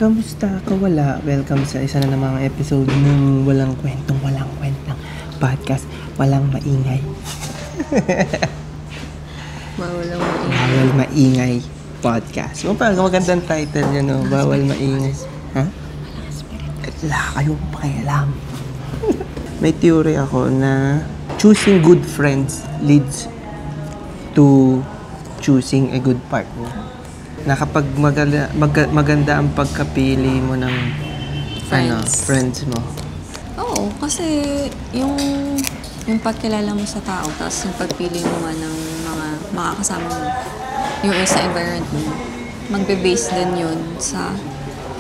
Kamusta? Kawala? Welcome sa isa na namang episode ng walang kwentang podcast. Walang maingay. Bawal maingay podcast. Magandang title yan, no? Bawal maingay. Ha? Wala kayong pakialam. May theory ako na choosing good friends leads to choosing a good partner. Na kapag maganda ang pagkapili mo ng friends mo. Oo, kasi yung pagkilala mo sa tao, tapos yung pagpili mo nga ng mga makakasama mo, yung sa environment mo, magbe-base din yun sa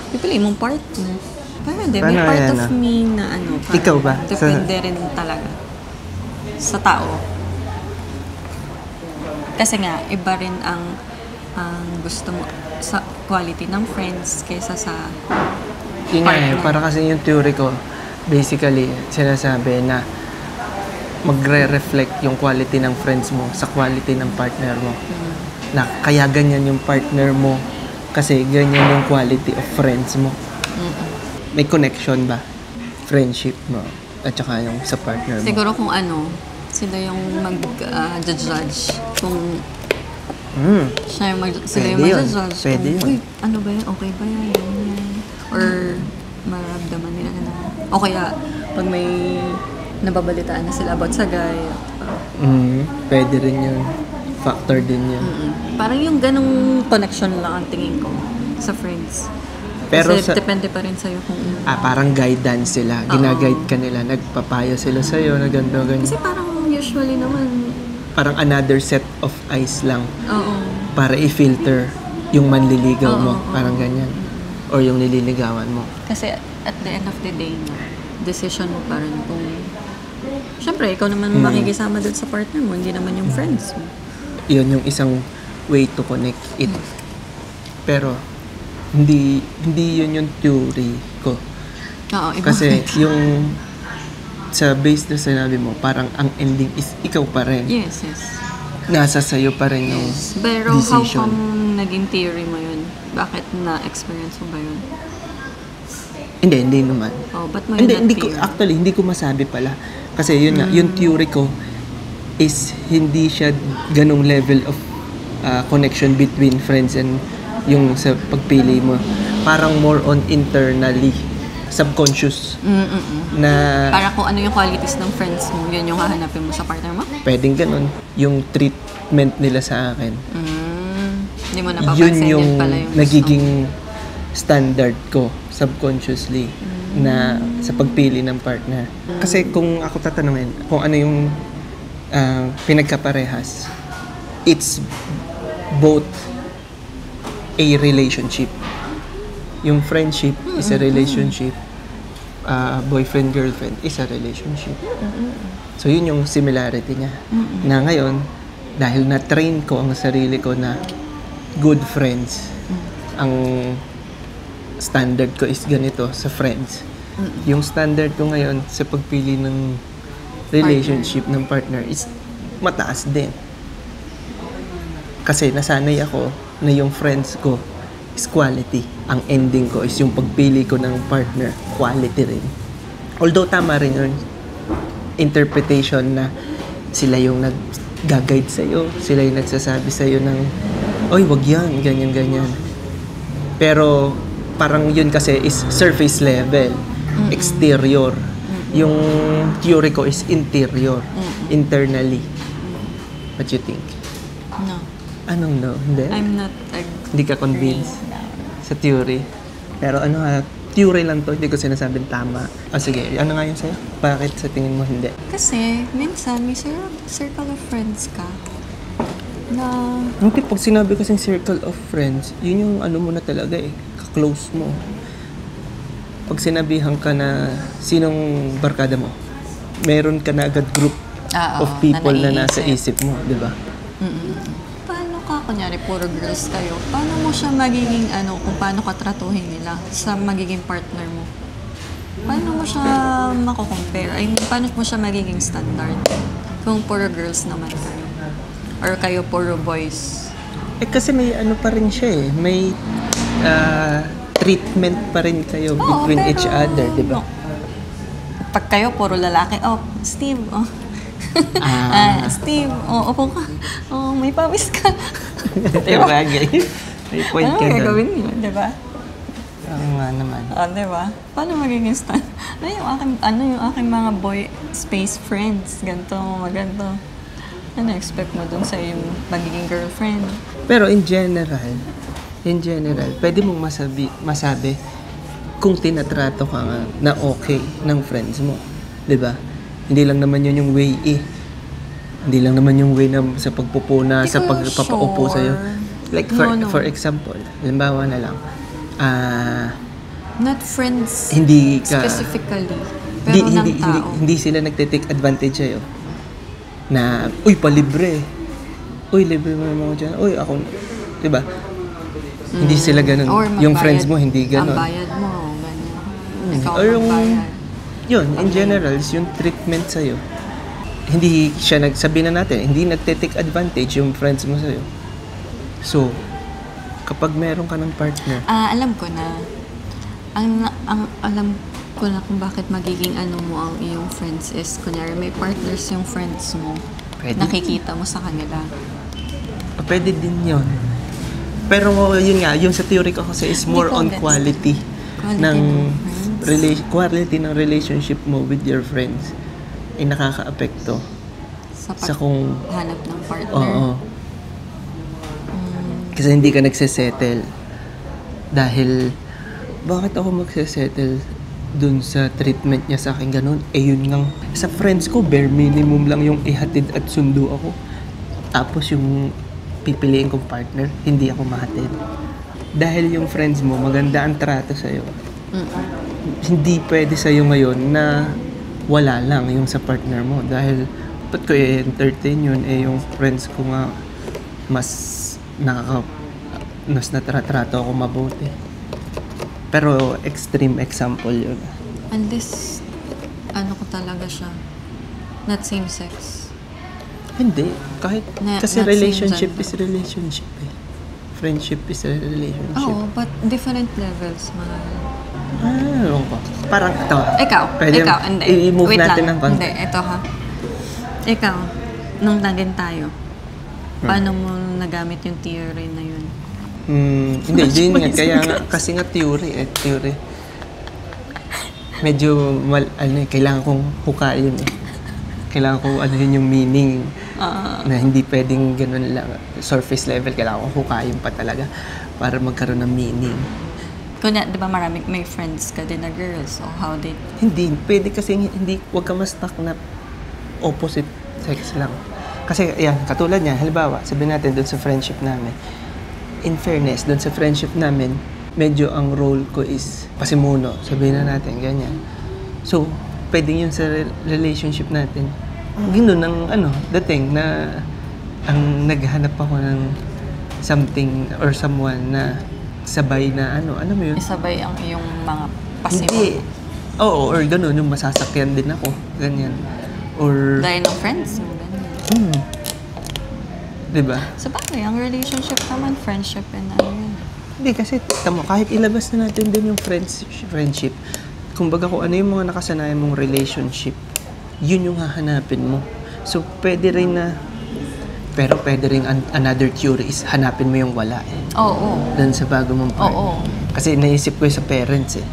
pipili mong partner. Pero hindi, may part of me na ikaw ba? Depende rin talaga sa tao. Kasi nga, iba rin ang gusto mo sa quality ng friends kaysa sa partner. Para kasi yung theory ko, basically, sinasabi na magre-reflect yung quality ng friends mo sa quality ng partner mo. Na kaya ganyan yung partner mo kasi ganyan yung quality of friends mo. May connection ba? Friendship mo at saka yung sa partner mo. Siguro kung sila yung mag-judge kung sila yung mag-judge. Pwede yun. Uy, ano ba yan? Okay ba yan? Or maramdaman nila na o kaya pag may nababalitaan na sila about sa guy. Pwede rin yun. Factor din yun. Parang yung ganong connection lang ang tingin ko sa friends. Pero kasi depende pa rin sa'yo kung parang guidance sila. Ginaguide ka nila. Nagpapayo sila sa'yo na ganito. Kasi parang usually naman parang another set of eyes lang. Para i-filter yung manliligaw mo. Parang ganyan. Or yung nililigawan mo. Kasi at the end of the day, decision mo pa rin kung syempre, ikaw naman makikisama doon sa partner mo, hindi naman yung friends mo. Yun yung isang way to connect it. Pero hindi yun yung theory ko. Kasi yung sa base na sinabi mo, parang ang ending is ikaw pa rin. Yes. Nasa sayo pa rin yung Pero decision. How come naging theory mo yun? Bakit na-experience mo ba yun? Hindi naman. Ba't mo yun hindi ko masabi pala. Kasi yun nga, yung theory ko is hindi siya ganong level of connection between friends and yung sa pagpili mo. Parang more on internally, subconscious. Na para kung ano yung qualities ng friends mo, yun yung hahanapin mo sa partner mo? Pwedeng ganun. Yung treatment nila sa akin. Hindi mo napapansin yun pala yung nagiging standard ko subconsciously na sa pagpili ng partner. Kasi kung ako tatanungin kung ano yung pinagkaparehas, it's both a relationship. Yung friendship is a relationship. Boyfriend-girlfriend is a relationship. So yun yung similarity niya. Na ngayon, dahil na-train ko ang sarili ko na good friends, ang standard ko is ganito sa friends. Yung standard ko ngayon sa pagpili ng relationship ng partner is mataas din. Kasi nasanay ako na yung friends ko is quality. Ang ending ko is yung pagpili ko ng partner, quality rin. Although tama rin yun, interpretation na sila yung nag-guide sa'yo, sila yung nagsasabi sa'yo ng oy, wag yan, ganyan. Pero parang yun kasi is surface level, exterior. Yung theory ko is interior, internally. What you think? No. Anong no? Hindi? I'm not Hindi ka convinced sa theory? Pero theory lang to, hindi ko sinasabing tama. Sige, ano nga yun sa'yo? Bakit sa tingin mo hindi? Kasi minsan may circle of friends ka na Hindi, pag sinabi kasing circle of friends, yun yung mo na talaga ka-close mo. Pag sinabihan ka na sinong barkada mo, meron ka na agad group of people na nasa isip mo, di ba? Paano ka, kunyari, puro girls kayo, paano mo siya magiging, kung paano ka tratuhin nila sa magiging partner mo? Paano mo siya mako-compare? I mean, paano mo siya magiging standard kung puro girls naman kayo? Or kayo puro boys? Kasi may pa rin siya may treatment pa rin kayo Oo, between pero, each other, di ba? Pag kayo, puro lalaki, Steve, Steve, upo ka. May pawis ka. Diba? Bagay. May point Ano ka doon. gagawin niyo, di ba? Oo nga naman. Di ba? Paano magiging stand? Yung aking mga boy space friends, ganito, maganto. Ano expect mo dun sa yung magiging girlfriend? Pero in general, pwede mong masabi kung tinatrato ka nga na okay ng friends mo. Di ba? Hindi lang naman yun yung way Hindi lang naman yung way na sa pagpupuna, sa pagpapaupo sure. sa'yo. Like for example, halimbawa na lang, Not friends hindi ka... specifically, pero ng tao. Hindi sila nagte-take advantage sa'yo. Na, uy, palibre. Uy, libre mo naman ako dyan. Uy, ako... Diba? Hindi sila ganun. Or Yung magbayad. friends mo, hindi ganun. Ang bayad mo, ganyan. Ikaw Or yung... magbayad. Yun, in general, yung treatment sa'yo. Hindi siya nagsabi na natin, hindi nagte-take advantage yung friends mo sa'yo. So, kapag meron ka ng partner, Alam ko na. Ang alam ko na kung bakit magiging mo ang iyong friends is, kunyari may partners yung friends mo. Pwede. Nakikita mo sa kanila. pwede din yun. Pero yun nga, yung sa theory ko kasi is more on quality ng quality ng relationship mo with your friends ay nakaka-apekto sa kung hanap ng partner. Oo. Kasi hindi ka nagsesettle dahil bakit ako magsesettle dun sa treatment niya sa akin ganun? Yun lang. Sa friends ko, bare minimum lang yung ihatid at sundo ako. Tapos yung pipiliin kong partner, hindi ako mahatid. Dahil yung friends mo, maganda ang trato sa'yo. Hindi pwede sa'yo ngayon na wala lang yung sa partner mo. Dahil, ba't ko i-entertain yun? Yung friends ko nga, mas natratrato ako mabuti. Pero extreme example yun. And this, ko talaga siya. Not same sex. Hindi. Kahit, kasi not relationship same is relationship eh. Friendship is a relationship. Oo, but different levels, mahal. Ewan ko. Parang ito. Ikaw, hindi. I-move Wait natin lang. ng konti. Hindi, ito ha. Ikaw, nung naging tayo, paano mo nagamit yung theory na yun? Hindi, yun nga. Kaya nga, kasi nga theory. Medyo, kailangan kong hukayin eh. Kailangan kong yung meaning na hindi pwedeng ganun lang. Surface level, kailangan kong hukayin pa talaga para magkaroon ng meaning. Kunya, di ba may friends ka din na girls? So how did... Hindi, pwede kasi huwag ka ma-stuck na opposite sex lang. Kasi, yan, katulad niya, halimbawa, sabihin natin doon sa friendship namin, in fairness, doon sa friendship namin, medyo ang role ko is pasimuno. Sabihin na natin, ganyan. So, pwedeng yun sa relationship natin. Ganoon ang dating na ang naghanap ako ng something or someone na sabay na ano mo yun? Isabay ang iyong mga pasimuno. Hindi. Oo, or gano'n, yung masasakyan din ako. Ganyan. Or... Dahil ng friends mo, ganyan. Diba? So, bagay, ang relationship naman, friendship and yun. Hindi, kasi tamo, kahit ilabas na natin din yung friendship, kumbaga kung ano yung mga nakasanayan mong relationship, yun yung hahanapin mo. So, pwede rin na, pero pwede rin another theory is hanapin mo yung wala eh. Oo. Doon sa bago mong partner. Oo. Kasi naisip ko yung sa parents eh.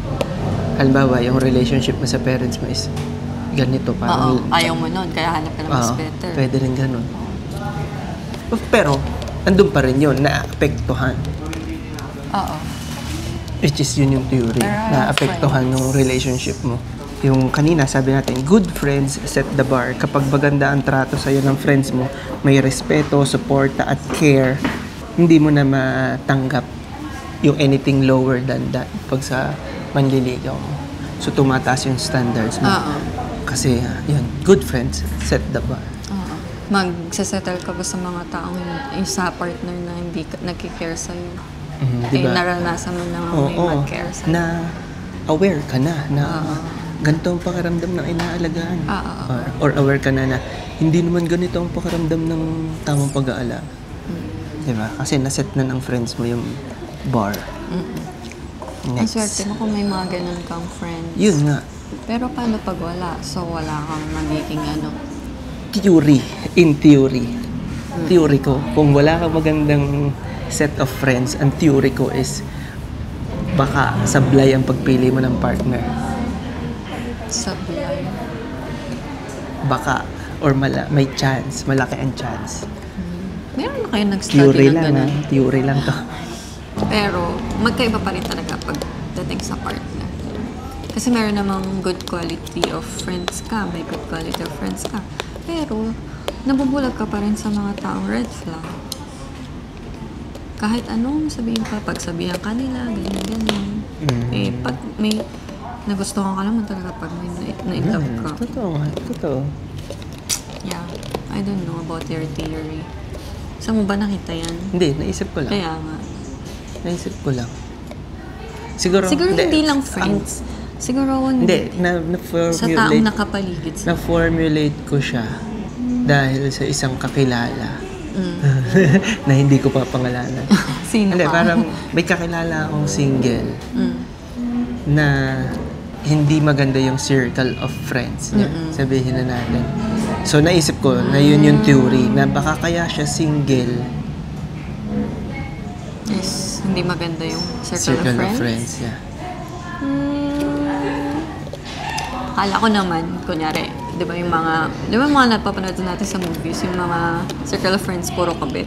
Halimbawa, yung relationship mo sa parents mo is ganito. Parang, ayaw mo nun, kaya hanap ka na mas better. Pwede rin ganun. Pero, andun pa rin yun, naapektuhan. Oo. Which is yun yung theory, naapektuhan ng relationship mo. Yung kanina, sabi natin, good friends set the bar. Kapag maganda ang trato sa'yo ng friends mo, may respeto, suporta, at care, hindi mo na matanggap yung anything lower than that pag sa manliligaw mo. So, tumataas yung standards mo. Kasi, yun, good friends set the bar. Magsasettle ka ba sa mga taong yung sa partner na hindi nagkikare sa'yo? Diba? Naranasan mo na may mag-care sa'yo? Na aware ka na ganito ang pakiramdam ng inaalagaan. Or aware ka na hindi naman ganito ang pakiramdam ng tamang pag-aalaga. Diba? Kasi naset na ng friends mo yung bar. Ang swerte mo kung may mga ganun kang friends. Yun nga. Pero paano pag wala? So, wala kang magiging ano? In theory. Theory ko, kung wala kang magandang set of friends, ang theory ko is baka sablay ang pagpili mo ng partner. Sablay. Baka, or may chance, malaki ang chance. Meron na kayo nag-study Theory ng lang ganun? Theory lang to. Pero, magkaiba pa rin talaga pagdating sa partner. Kasi meron namang good quality of friends ka, may good quality of friends ka. Pero, nabubulag ka pa rin sa mga taong red flag. Kahit anong sabihin pa, pagsabihan ka nila, ganyan. Eh, pag may nagustuhan ka naman talaga pag may na-love ka. Totoo. Yeah, I don't know about your theory. Saan mo ba nakita yan? Hindi, naisip ko lang. Kaya nga. Naisip ko lang. Siguro hindi lang friends. Siguro Hindi, sa taong nakapaligid sa na-formulate ko siya dahil sa isang kakilala na hindi ko papangalanan. Sino Hindi, ka? parang may kakilala akong single na hindi maganda yung circle of friends niya. Sabihin na natin. So, naisip ko na yun yung theory na baka kaya siya single. Yes, hindi maganda yung circle of friends. Yeah. Akala ko naman, kunyari, di ba yung mga napapanood natin sa movies, yung mga circle of friends, puro kabit.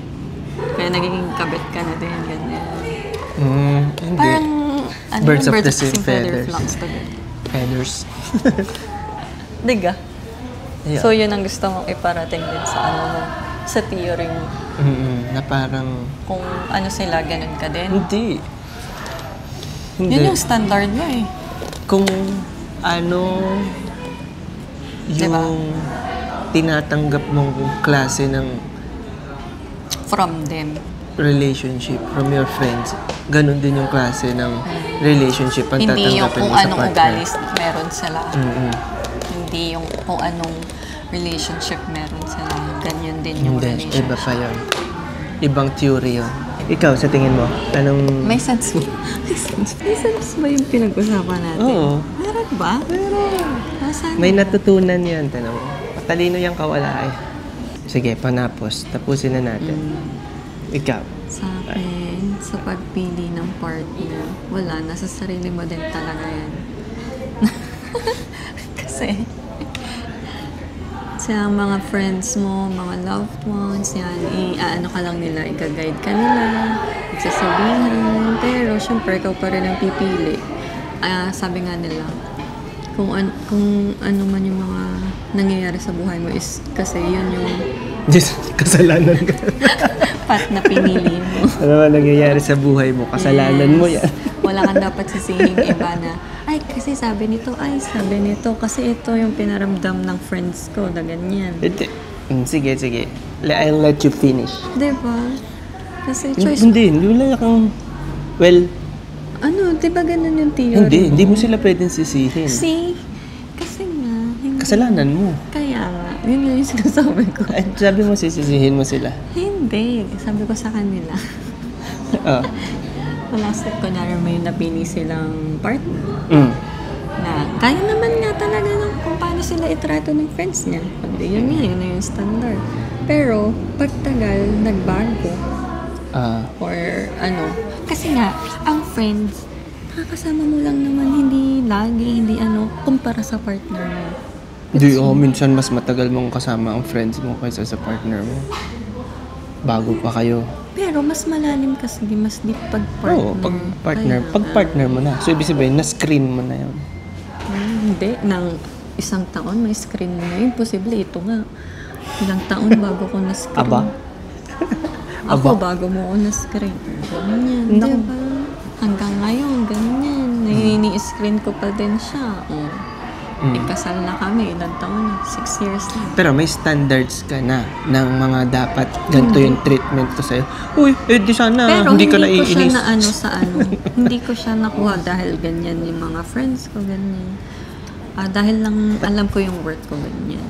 Kaya nagiging kabit ka na din, ganyan. Hindi. Parang, Birds of the same same feathers. flocks together. Feathers. Diga? Yeah. So, yun ang gusto mong iparating din sa sa theory mo. Na parang... Kung ano sila, ganun ka din. Hindi. Yun yung standard mo eh. Kung ano yung Diba? tinatanggap mong klase ng From them. relationship from your friends, ganun din yung klase ng relationship ang Hindi yung tatanggapin kung mo sa anong partner. ugali meron sila. Hindi yung kung anong relationship meron sila. Ganyan din yung Hindi, relationship. iba pa yun. Ibang theory yun. Ikaw, sa tingin mo, anong... May sense mo? May sense ba yung pinag-usapan natin? Oo. Meron ba? Meron. May natutunan yan, tanong. Matalino yung kawala eh. Sige, panapos. Tapusin na natin. Ikaw. Sa akin, sa pagpili ng partner, wala, nasa sarili mo din talaga yan. Kasi, sa mga friends mo, mga loved ones, yan, iaano ka lang nila, ika-guide ka nila, igsasabihan, pero syempre, ikaw pa rin ang pipili. Sabi nga nila, kung ano man yung mga nangyayari sa buhay mo is kasi yun yung Kasalanan ka. path na pinili mo. Ano ba nangyayari sa buhay mo? Kasalanan mo yan. Wala kang dapat sisihing iba na, ay, kasi sabi nito, kasi ito yung pinaramdam ng friends ko, na ganyan. Sige. I'll let you finish. Diba? Kasi choice. Hindi wala kang... Well, Diba ganun yung theory hindi mo sila pwedeng sisihin. See? Kasi nga, hindi. Kasalanan mo. Kaya nga, yun yung sinasabi ko. Ay, sabi mo sisisihin mo sila. Hindi. Sabi ko sa kanila. Oh. Wala sa kunyari may napili silang partner. Na kaya naman nga talaga ng kung paano sila itrato ng friends niya. Kundi yun na yung standard. Pero, pagtagal, nagbago. Or kasi nga, ang friends, nakakasama mo lang naman, hindi lagi, hindi kumpara sa partner mo. Hindi, minsan mas matagal mong kasama ang friends mo kaysa sa partner mo. Bago pa kayo. Pero mas malalim kasi, mas deep pag partner. Oo, pag partner mo na. So, ibig sabihin, na-screen mo na yun. Hindi, ng isang taon, may screen mo na yun. Posible, ito nga. Ilang taon bago ko na-screen. Aba? Ako, bago mo ako na-screen. Ganyan, diba? Hanggang ngayon, ganyan. Nini-screen ko pa din siya. Ikasal na kami, ilang taon na, 6 years na. Pero may standards ka na ng mga dapat ganito yung treatment ko sa'yo. Uy, di sana, pero hindi ka ko siya naiinis. hindi ko siya nakuha dahil ganyan yung mga friends ko, ganyan. Dahil lang alam ko yung worth ko, ganyan.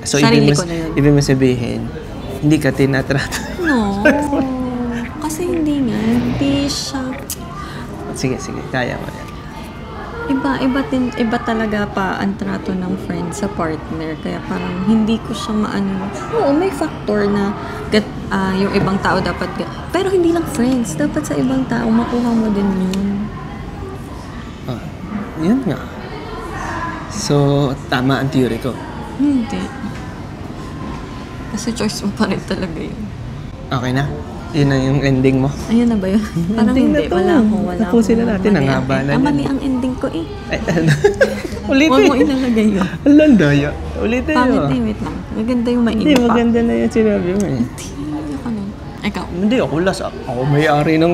So, Sarili ko na yun. ibig mo sabihin, hindi ka tinatrato. No. Kasi hindi siya, Sige, kaya mo yan. Iba talaga pa ang trato ng friend sa partner. Kaya parang hindi ko siya maano. Oo, may factor na yung ibang tao dapat pero hindi lang friends. Dapat sa ibang tao makuha mo din yun. Yun nga. So, tama ang theory ko. Hindi. Kasi choice mo pa rin talaga yun. Okay na? Yun na yung ending mo? Ayun na ba yun? Parang Ending na hindi. to. Wala akong Tapusin na natin. mali Ang haba na mali yan. ang ending ko eh. Ay, ano? Ulitin. Huwag mo inalagay yun. Alam daya. Ulitin Pangit mo. eh, wait lang. Maganda yung Hindi, ma-impact. maganda na yung sinabi mo eh. Ako nun. Ikaw. Hindi, ako last. Ako may-ari ng...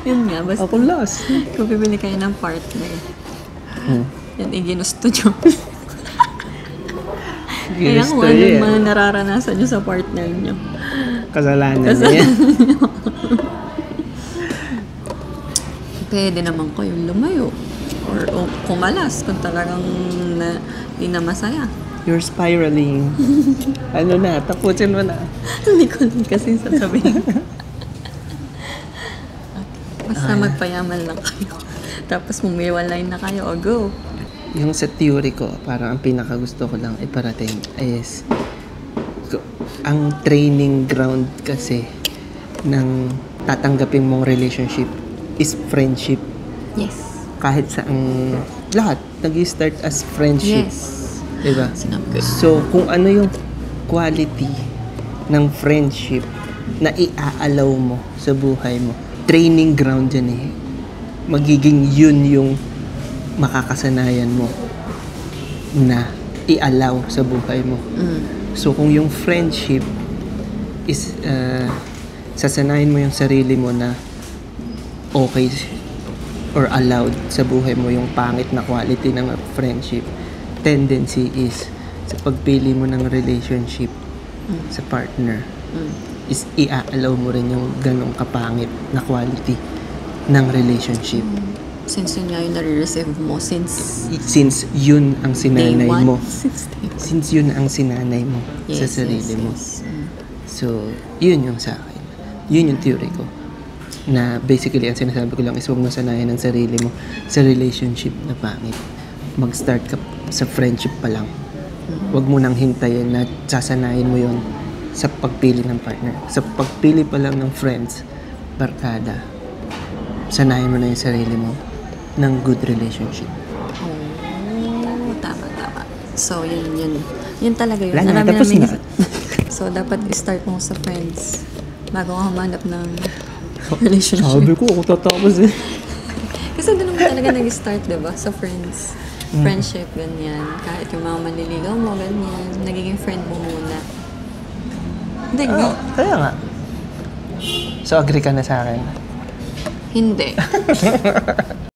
Yun nga, basta ako last. kung bibili kayo ng partner, yan ginusto nyo. Kaya kung Ginusto ano yun. yung mga nararanasan nyo sa partner nyo. Kasalanan niya. Pwede naman kayong lumayo. Or kumalas kung talagang hindi na masaya. You're spiraling. Ano na, tapusin mo na. Hindi ko lang kasi sasabihin. Basta magpayaman lang kayo. Tapos mumiwalay na kayo o go. Yung sa theory ko, parang ang pinakagusto ko lang iparating is ang training ground kasi ng tatanggapin mong relationship is friendship. Yes. Kahit sa lahat, nag-start as friendship. Yes. Diba? Sinabi ko. So, kung ano yung quality ng friendship na iaalaw mo sa buhay mo, training ground yan eh. Magiging yun yung makakasanayan mo na ialaw sa buhay mo. So, kung yung friendship is sasanayin mo yung sarili mo na okay or allowed sa buhay mo yung pangit na quality ng friendship, tendency is sa pagpili mo ng relationship sa partner is i-allow mo rin yung ganong kapangit na quality ng relationship. Since yun nga yung nare-receive mo since Since yun ang day sinanay one. mo. Since day one. Since yun ang sinanay mo sa Yes, sarili yes, mo. yes. So, yun yung sa akin. Yun yung theory ko. Na basically, ang sinasabi ko lang is huwag mo sanayan ang sarili mo sa relationship na pangit. Mag-start ka sa friendship pa lang. Huwag mo nang hintayin na sasanayin mo yun sa pagpili ng partner. Sa pagpili pa lang ng friends, barkada, sanayin mo na yung sarili mo ng good relationship. Oh, tama. So, yun talaga yun. Wala na, Marami tapos namin na. So, dapat i-start mo sa friends bago ka humanap ng relationship. Sabi ko, ako tatapos eh. Kasi doon naman talaga nag-start, diba? Sa friends. Friendship, ganyan. Kahit yung mga manliligaw mo, ganyan. Nagiging friend mo muna. Hindi, Kaya nga. So, agree ka na sa akin? Hindi.